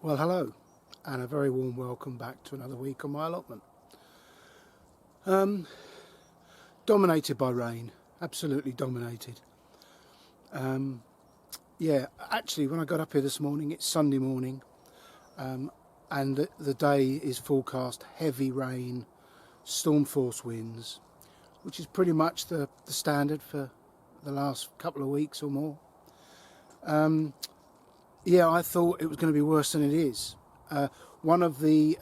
Well, hello, and a very warm welcome back to another week on my allotment. Dominated by rain, absolutely dominated. Yeah, actually, when I got up here this morning, it's Sunday morning, and the day is forecast heavy rain, storm force winds, which is pretty much the standard for the last couple of weeks or more. Yeah, I thought it was going to be worse than it is. One of the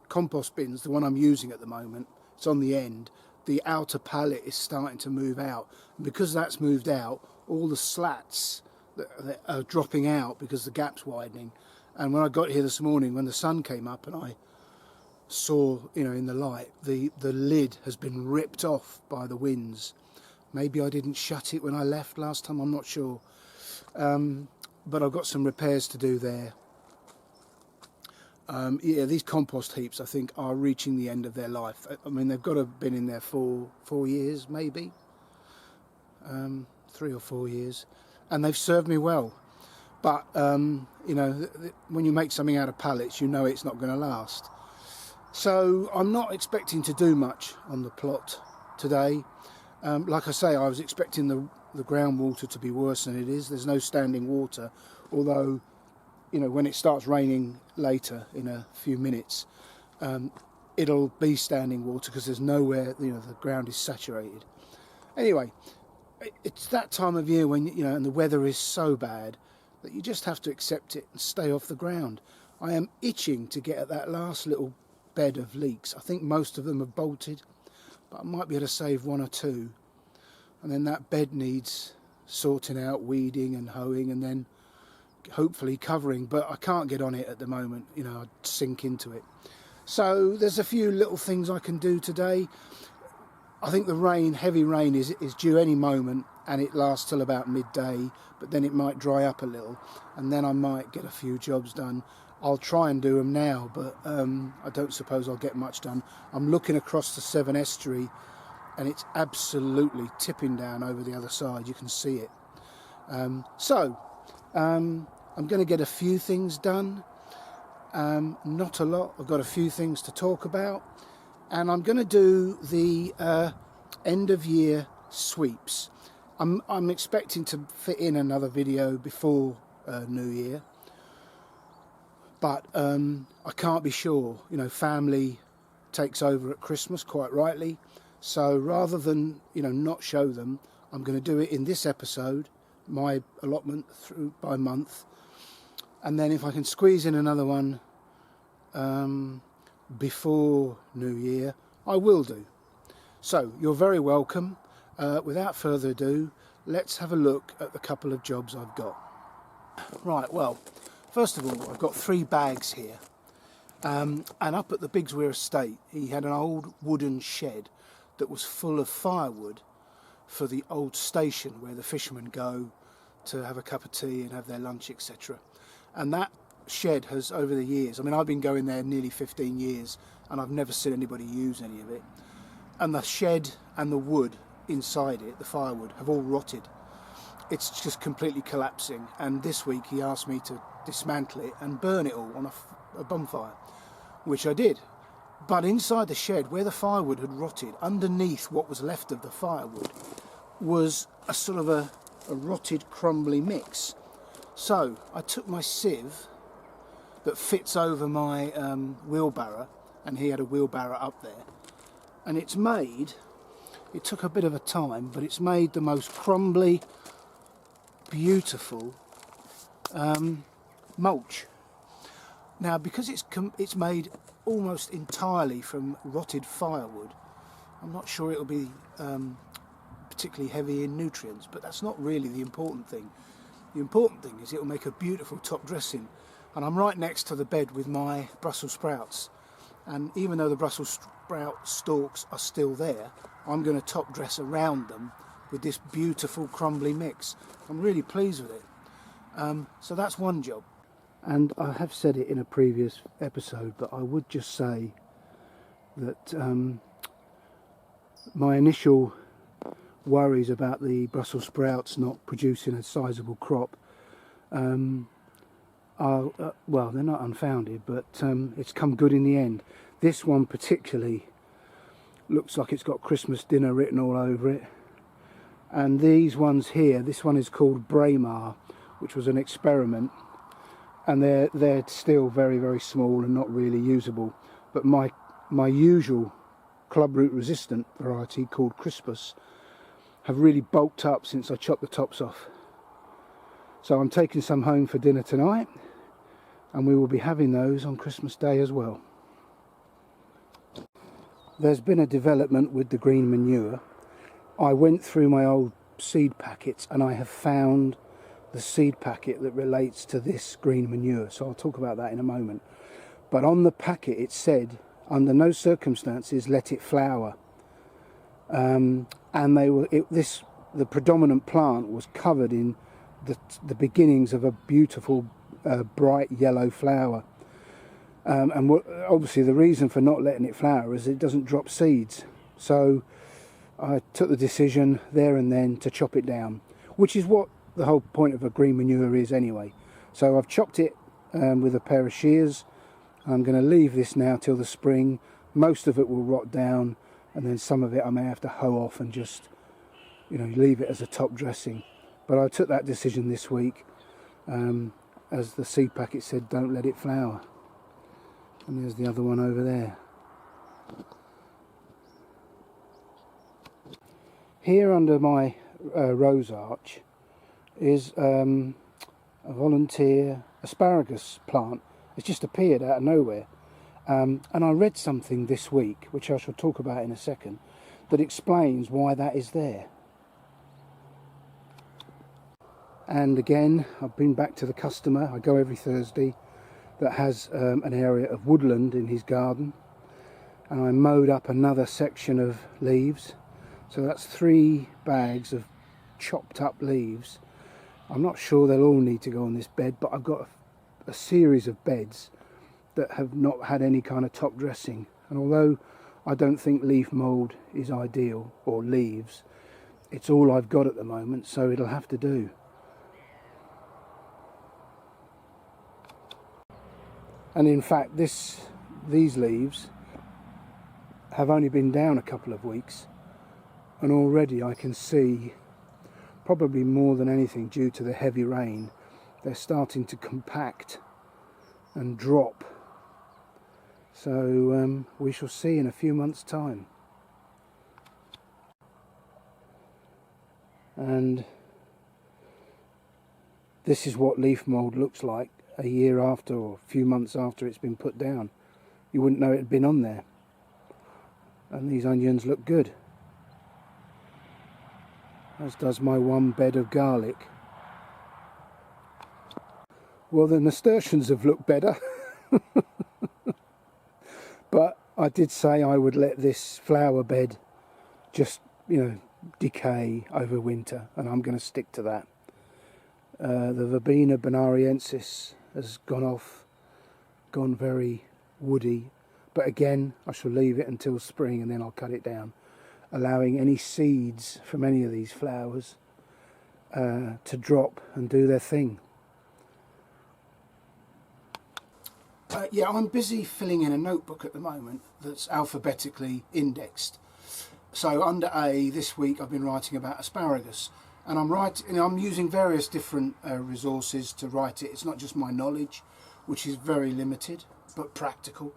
compost bins, the one I'm using at the moment, it's on the end, the outer pallet is starting to move out. And because that's moved out, all the slats that are dropping out because the gap's widening. And when I got here this morning, when the sun came up and I saw, in the light, the lid has been ripped off by the winds. Maybe I didn't shut it when I left last time, I'm not sure. But I've got some repairs to do there. Yeah, these compost heaps, I think, are reaching the end of their life. I mean, they've got to have been in there for 4 years, maybe. 3 or 4 years. And they've served me well. But, when you make something out of pallets, you know it's not going to last. So I'm not expecting to do much on the plot today. Like I say, I was expecting the groundwater to be worse than it is. There's no standing water, although, when it starts raining later in a few minutes, it'll be standing water because there's nowhere, the ground is saturated. Anyway, it's that time of year when, and the weather is so bad that you just have to accept it and stay off the ground. I am itching to get at that last little bed of leeks. I think most of them have bolted, but I might be able to save 1 or 2. And then that bed needs sorting out, weeding and hoeing, and then hopefully covering. But I can't get on it at the moment, I'd sink into it. So there's a few little things I can do today. I think the heavy rain is due any moment, and it lasts till about midday, but then it might dry up a little, and then I might get a few jobs done. I'll try and do them now, but I don't suppose I'll get much done. I'm looking across the Severn Estuary, and it's absolutely tipping down over the other side. You can see it. I'm going to get a few things done. Not a lot. I've got a few things to talk about. And I'm going to do the end of year sweeps. I'm expecting to fit in another video before New Year. But I can't be sure. Family takes over at Christmas, quite rightly. So rather than, not show them, I'm going to do it in this episode, my allotment through by month. And then if I can squeeze in another one before New Year, I will do. So you're very welcome. Without further ado, let's have a look at the couple of jobs I've got. Right, well, first of all, I've got 3 bags here. And up at the Bigswear estate, he had an old wooden shed that was full of firewood for the old station where the fishermen go to have a cup of tea and have their lunch, etc. And that shed has, over the years, I've been going there nearly 15 years and I've never seen anybody use any of it. And the shed and the wood inside it, the firewood, have all rotted. It's just completely collapsing. And this week he asked me to dismantle it and burn it all on a bonfire, which I did. But inside the shed, where the firewood had rotted, underneath what was left of the firewood, was a sort of a rotted, crumbly mix. So I took my sieve that fits over my wheelbarrow, and he had a wheelbarrow up there, and it took a bit of a time, but it's made the most crumbly, beautiful mulch. Now, because it's made almost entirely from rotted firewood, I'm not sure it'll be particularly heavy in nutrients, but that's not really the important thing. The important thing is it'll make a beautiful top dressing. And I'm right next to the bed with my Brussels sprouts, and even though the Brussels sprout stalks are still there, I'm going to top dress around them with this beautiful crumbly mix. I'm really pleased with it. So that's one job. And I have said it in a previous episode, but I would just say that my initial worries about the Brussels sprouts not producing a sizable crop are, well, they're not unfounded, but it's come good in the end. This one particularly looks like it's got Christmas dinner written all over it. And these ones here, this one is called Braemar, which was an experiment, and they're still very, very small and not really usable. But my usual clubroot resistant variety called Crispus have really bulked up since I chopped the tops off. So I'm taking some home for dinner tonight, and we will be having those on Christmas Day as well. There's been a development with the green manure. I went through my old seed packets and I have found the seed packet that relates to this green manure, so I'll talk about that in a moment. But on the packet it said, under no circumstances let it flower, and the predominant plant was covered in the beginnings of a beautiful bright yellow flower, and obviously the reason for not letting it flower is it doesn't drop seeds. So I took the decision there and then to chop it down, which is what the whole point of a green manure is anyway. So I've chopped it with a pair of shears. I'm going to leave this now till the spring. Most of it will rot down, and then some of it I may have to hoe off and just, you know, leave it as a top dressing. But I took that decision this week, as the seed packet said, don't let it flower. And there's the other one over there. Here under my rose arch is a volunteer asparagus plant. It's just appeared out of nowhere, and I read something this week, which I shall talk about in a second, that explains why that is there. And again, I've been back to the customer, I go every Thursday, that has an area of woodland in his garden, and I mowed up another section of leaves. So that's 3 bags of chopped up leaves. I'm not sure they'll all need to go on this bed, but I've got a series of beds that have not had any kind of top dressing. And although I don't think leaf mould is ideal, or leaves, it's all I've got at the moment, so it'll have to do. And in fact, these leaves have only been down a couple of weeks, and already I can see, probably more than anything due to the heavy rain, they're starting to compact and drop. So we shall see in a few months' time. And this is what leaf mould looks like a year after, or a few months after it's been put down. You wouldn't know it had been on there. And these onions look good, as does my one bed of garlic. Well, the nasturtiums have looked better. But I did say I would let this flower bed just, you know, decay over winter, and I'm going to stick to that. The Verbena bonariensis has gone very woody, but again I shall leave it until spring and then I'll cut it down, allowing any seeds from any of these flowers to drop and do their thing. Yeah, I'm busy filling in a notebook at the moment that's alphabetically indexed. So under A this week I've been writing about asparagus, and I'm using various different resources to write it. It's not just my knowledge, which is very limited but practical.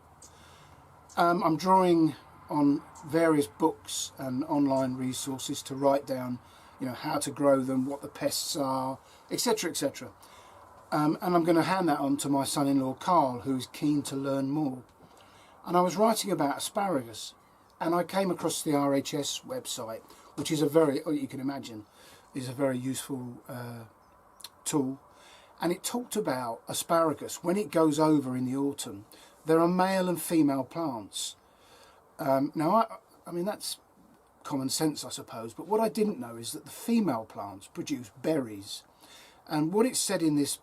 I'm drawing on various books and online resources to write down, you know, how to grow them, what the pests are, etc., etc. And I'm going to hand that on to my son-in-law Carl, who is keen to learn more. And I was writing about asparagus, and I came across the RHS website, which is you can imagine, is a very useful tool. And it talked about asparagus. When it goes over in the autumn, there are male and female plants. Now, I mean, that's common sense, I suppose, but what I didn't know is that the female plants produce berries. And what it said in this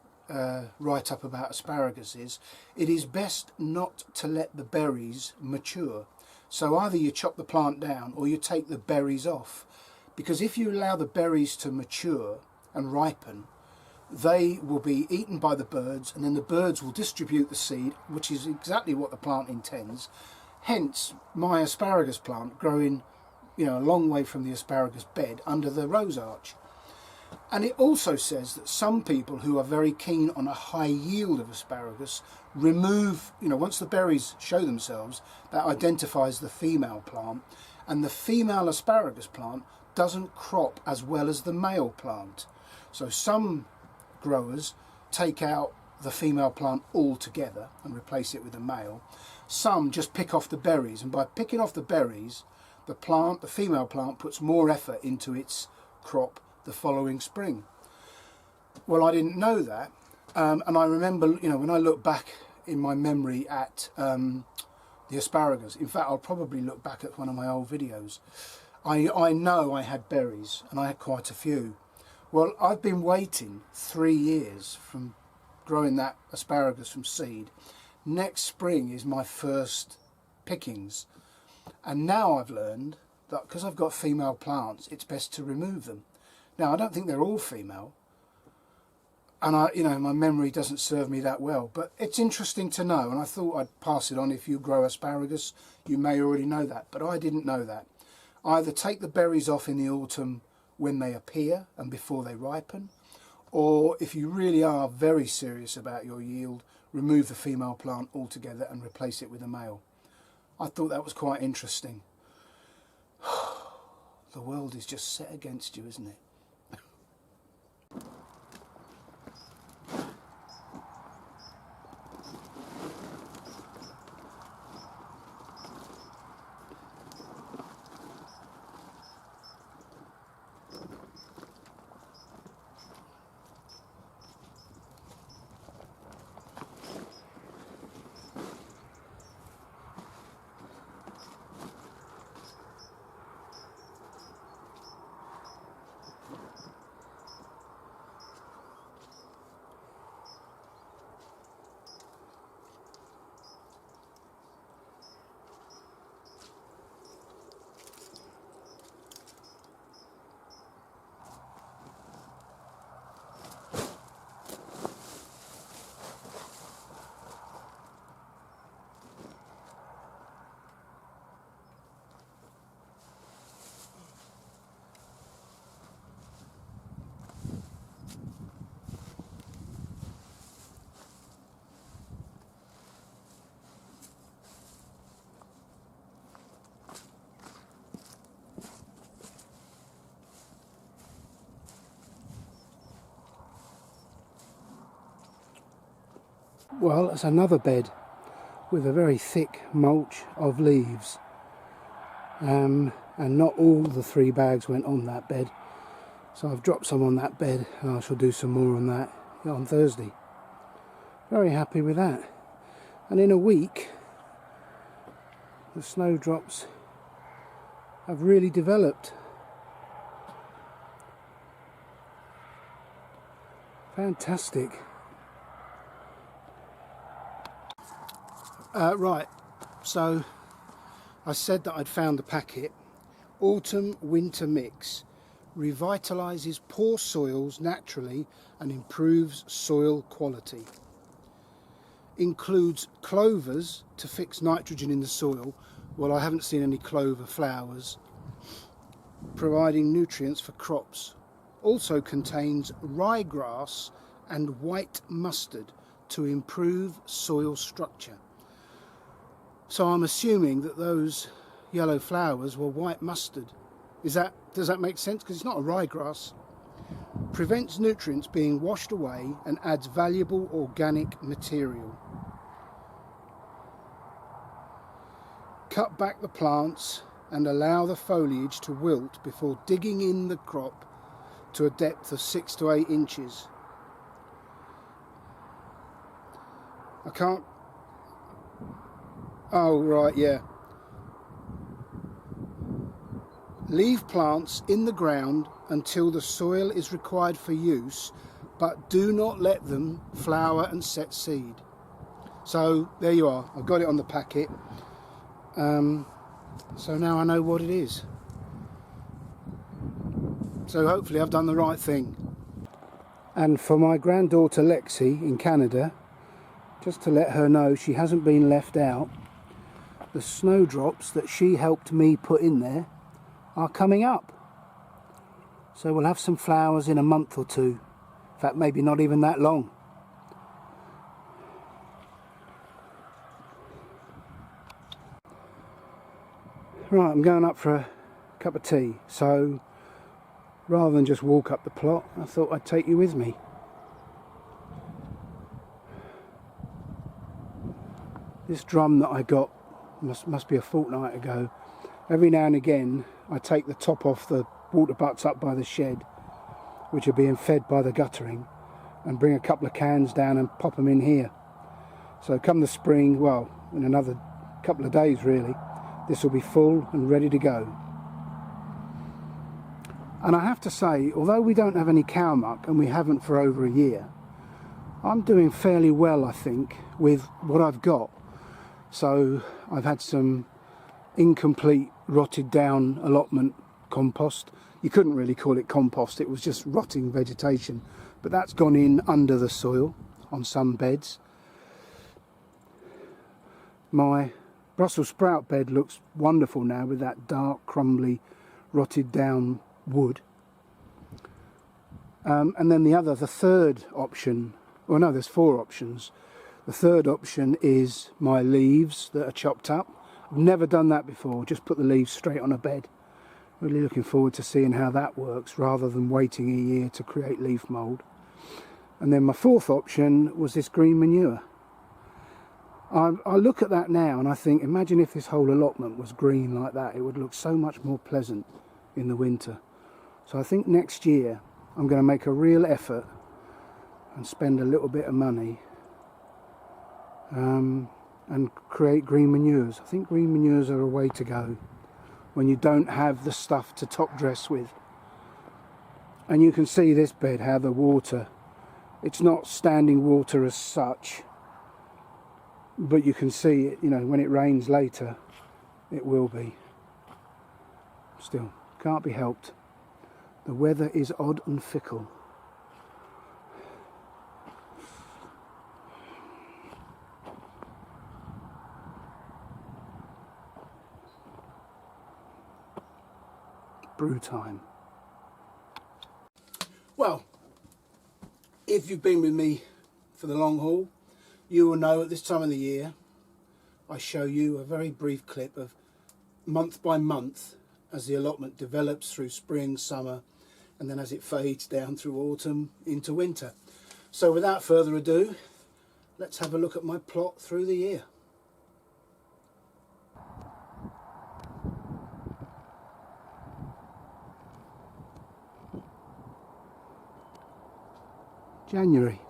write-up about asparagus is, it is best not to let the berries mature. So either you chop the plant down or you take the berries off, because if you allow the berries to mature and ripen, they will be eaten by the birds, and then the birds will distribute the seed, which is exactly what the plant intends. Hence my asparagus plant growing, you know, a long way from the asparagus bed under the rose arch. And it also says that some people who are very keen on a high yield of asparagus remove, you know, once the berries show themselves, that identifies the female plant, and the female asparagus plant doesn't crop as well as the male plant. So some growers take out the female plant altogether and replace it with a male. Some just pick off the berries, and by picking off the berries, the female plant puts more effort into its crop the following spring. Well, I didn't know that, and I remember, you know, when I look back in my memory at the asparagus, in fact I'll probably look back at one of my old videos, I know I had berries, and I had quite a few. Well, I've been waiting 3 years from growing that asparagus from seed. Next spring is my first pickings, and now I've learned that because I've got female plants, it's best to remove them. Now, I don't think they're all female, and you know, my memory doesn't serve me that well, but it's interesting to know, and I thought I'd pass it on. If you grow asparagus, you may already know that, but I didn't know that. Either take the berries off in the autumn when they appear and before they ripen, or if you really are very serious about your yield, remove the female plant altogether and replace it with a male. I thought that was quite interesting. The world is just set against you, isn't it? Well, it's another bed with a very thick mulch of leaves, and not all the 3 bags went on that bed, so I've dropped some on that bed, and I shall do some more on that on Thursday. Very happy with that. And in a week the snowdrops have really developed. Fantastic. Right, so I said that I'd found the packet. Autumn Winter Mix revitalises poor soils naturally and improves soil quality. Includes clovers to fix nitrogen in the soil. Well, I haven't seen any clover flowers. Providing nutrients for crops. Also contains ryegrass and white mustard to improve soil structure. So I'm assuming that those yellow flowers were white mustard. Does that make sense? Because it's not a ryegrass. Prevents nutrients being washed away and adds valuable organic material. Cut back the plants and allow the foliage to wilt before digging in the crop to a depth of 6 to 8 inches. I can't... Oh, right, yeah. Leave plants in the ground until the soil is required for use, but do not let them flower and set seed. So there you are. I've got it on the packet. So now I know what it is. So hopefully I've done the right thing. And for my granddaughter Lexi in Canada, just to let her know she hasn't been left out, the snowdrops that she helped me put in there are coming up. So we'll have some flowers in a month or two. In fact, maybe not even that long. Right, I'm going up for a cup of tea, so rather than just walk up the plot, I thought I'd take you with me. This drum that I got must be a fortnight ago. Every now and again I take the top off the water butts up by the shed, which are being fed by the guttering, and bring a couple of cans down and pop them in here. So come the spring, well, in another couple of days really, this will be full and ready to go. And I have to say, although we don't have any cow muck, and we haven't for over a year, I'm doing fairly well, I think, with what I've got. So I've had some incomplete, rotted down allotment compost. You couldn't really call it compost, it was just rotting vegetation, but that's gone in under the soil on some beds. My Brussels sprout bed looks wonderful now with that dark, crumbly, rotted down wood. And then the third option, well no, there's four options. The third option is my leaves that are chopped up. I've never done that before, just put the leaves straight on a bed. Really looking forward to seeing how that works rather than waiting a year to create leaf mould. And then my fourth option was this green manure. I look at that now and I think, imagine if this whole allotment was green like that, it would look so much more pleasant in the winter. So I think next year I'm going to make a real effort and spend a little bit of money and create green manures. I think green manures are a way to go when you don't have the stuff to top dress with. And you can see this bed, how the water, it's not standing water as such, but you can see it, you know, when it rains later, it will be. Still, can't be helped. The weather is odd and fickle. Brew time. Well, if you've been with me for the long haul, you will know at this time of the year I show you a very brief clip of month by month as the allotment develops through spring, summer, and then as it fades down through autumn into winter. So without further ado, let's have a look at my plot through the year. January.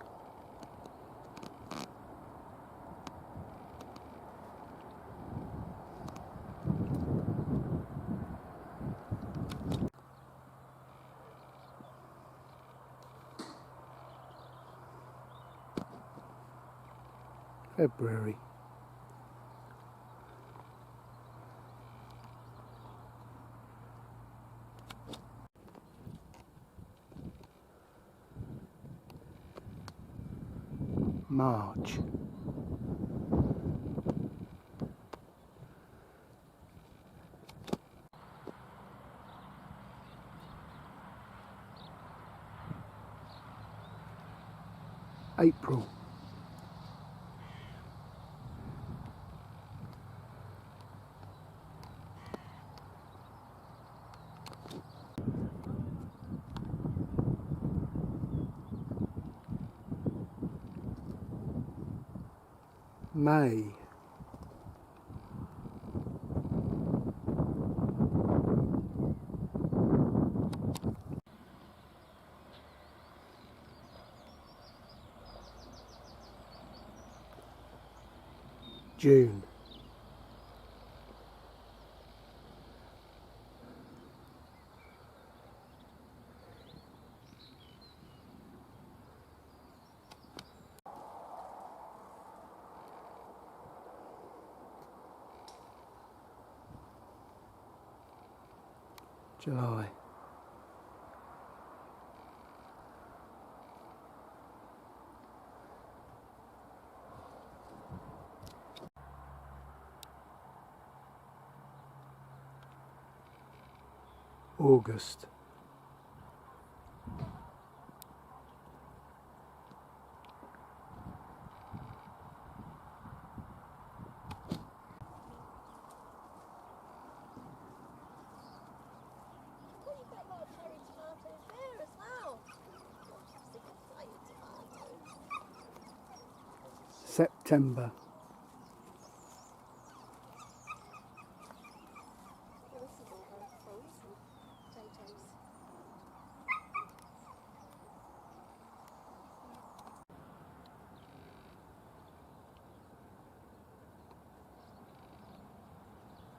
February. March. April. May. June. July. August. September.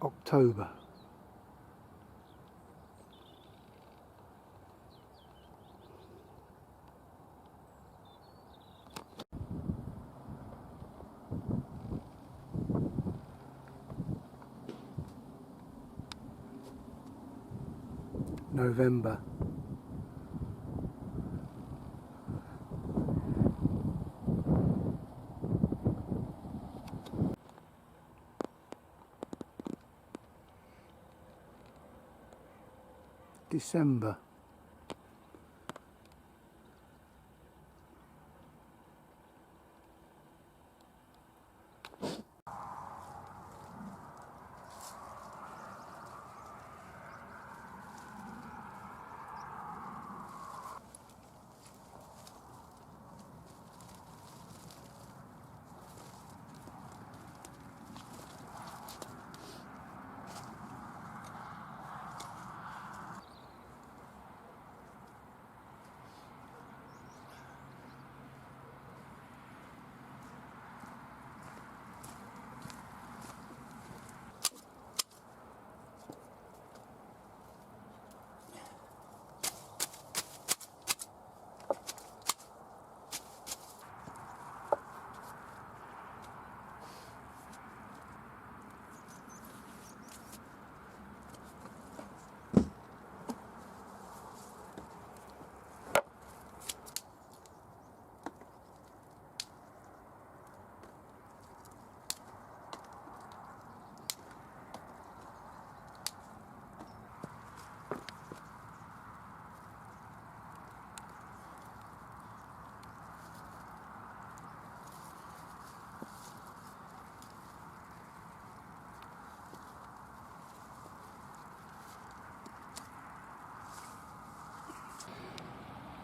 October. November. December.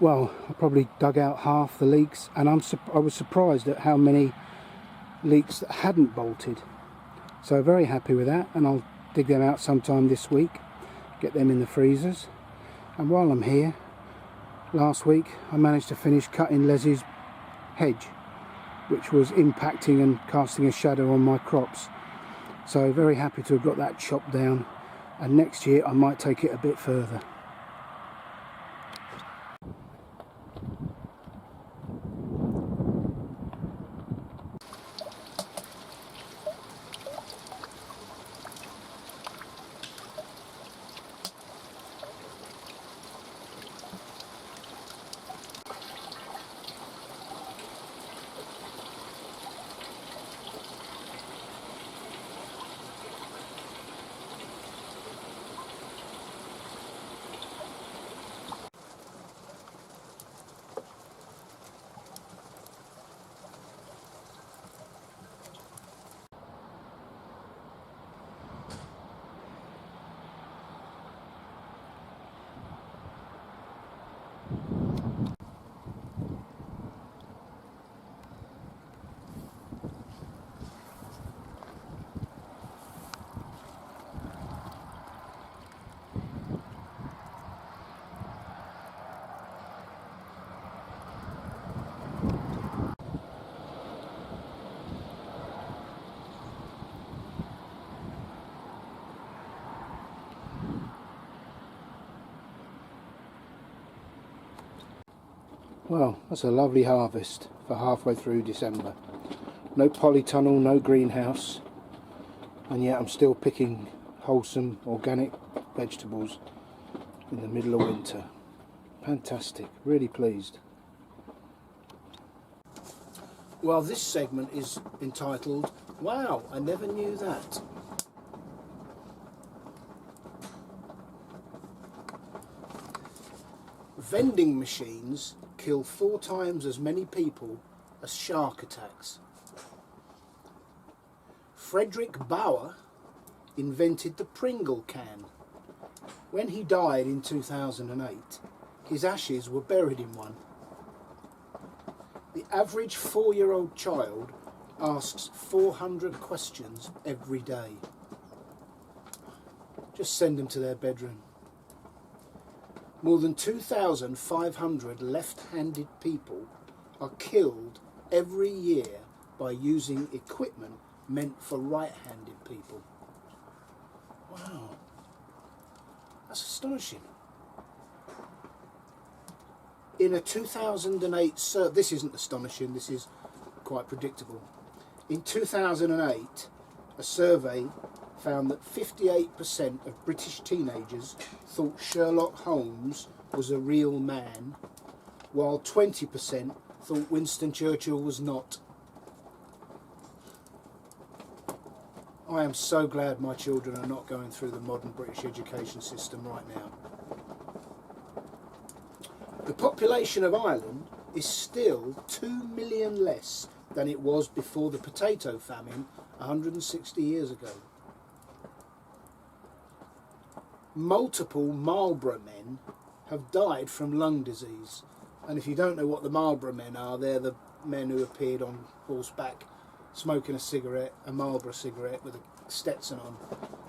Well, I probably dug out half the leeks, and I was surprised at how many leeks that hadn't bolted. So very happy with that, and I'll dig them out sometime this week, get them in the freezers. And while I'm here, last week I managed to finish cutting Leslie's hedge, which was impacting and casting a shadow on my crops. So very happy to have got that chopped down, and next year I might take it a bit further. Well, that's a lovely harvest for halfway through December. No polytunnel, no greenhouse, and yet I'm still picking wholesome organic vegetables in the middle of winter. Fantastic, really pleased. Well, this segment is entitled, Wow, I Never Knew That. vending machines kill 4 times as many people as shark attacks. Frederick Bauer invented the Pringle can. When he died in 2008, his ashes were buried in one. The average 4-year-old child asks 400 questions every day. Just send them to their bedroom. More than 2,500 left-handed people are killed every year by using equipment meant for right-handed people. Wow, that's astonishing. In a 2008 survey, this isn't astonishing, this is quite predictable. In 2008, a survey found that 58% of British teenagers thought Sherlock Holmes was a real man, while 20% thought Winston Churchill was not. I am so glad my children are not going through the modern British education system right now. The population of Ireland is still 2 million less than it was before the potato famine 160 years ago. Multiple Marlborough men have died from lung disease. And if you don't know what the Marlborough men are, they're the men who appeared on horseback smoking a cigarette, a Marlborough cigarette with a Stetson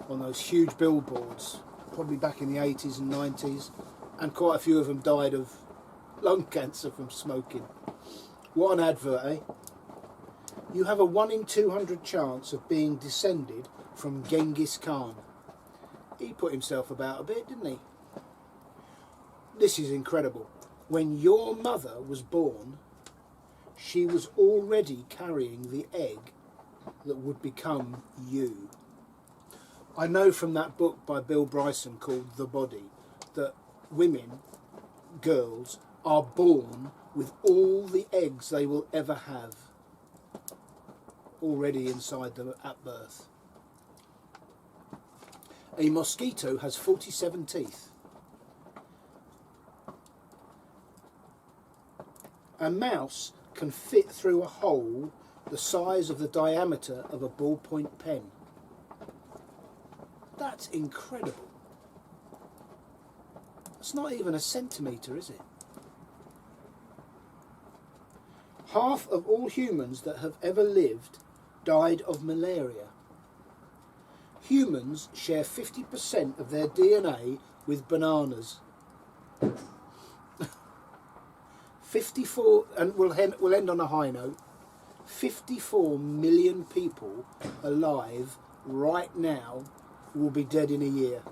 on those huge billboards, probably back in the 80s and 90s, and quite a few of them died of lung cancer from smoking. What an advert, eh? You have a 1 in 200 chance of being descended from Genghis Khan. He put himself about a bit, didn't he? This is incredible. When your mother was born, she was already carrying the egg that would become you. I know from that book by Bill Bryson called The Body that women, girls, are born with all the eggs they will ever have already inside them at birth. A mosquito has 47 teeth. A mouse can fit through a hole the size of the diameter of a ballpoint pen. That's incredible. It's not even a centimetre, is it? Half of all humans that have ever lived died of malaria. Humans share 50% of their DNA with bananas. 54, and we'll end on a high note, 54 million people alive right now will be dead in a year.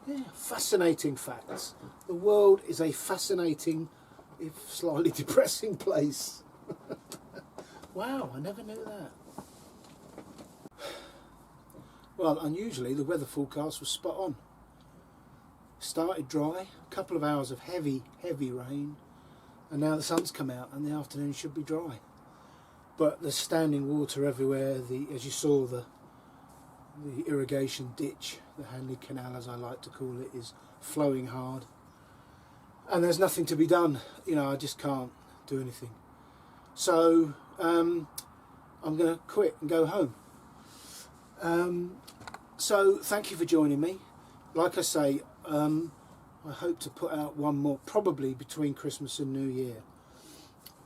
Yeah, fascinating facts. The world is a fascinating, if slightly depressing place. Wow, I never knew that. Well, unusually the weather forecast was spot on. Started dry, a couple of hours of heavy rain, and now the sun's come out and the afternoon should be dry. But there's standing water everywhere. As you saw, the irrigation ditch, the Hanley Canal as I like to call it, is flowing hard. And there's nothing to be done. You know, I just can't do anything. So I'm going to quit and go home. So thank you for joining me. Like I say, I hope to put out one more, probably between Christmas and New Year,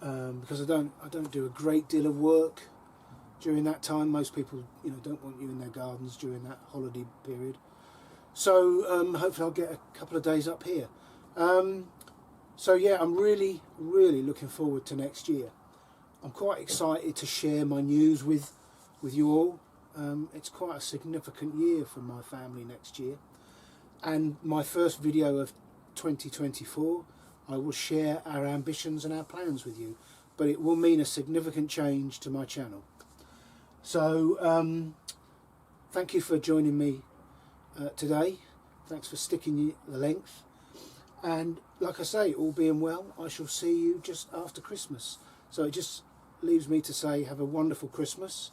because I don't do a great deal of work during that time. Most people, you know, don't want you in their gardens during that holiday period. So hopefully I'll get a couple of days up here. So yeah, I'm really looking forward to next year. I'm quite excited to share my news with you all. It's quite a significant year for my family next year. And my first video of 2024, I will share our ambitions and our plans with you. But it will mean a significant change to my channel. So thank you for joining me today. Thanks for sticking the length. And like I say, all being well, I shall see you just after Christmas. So it just leaves me to say have a wonderful Christmas.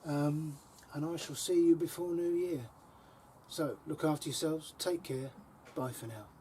And I shall see you before New Year. So look after yourselves, take care, bye for now.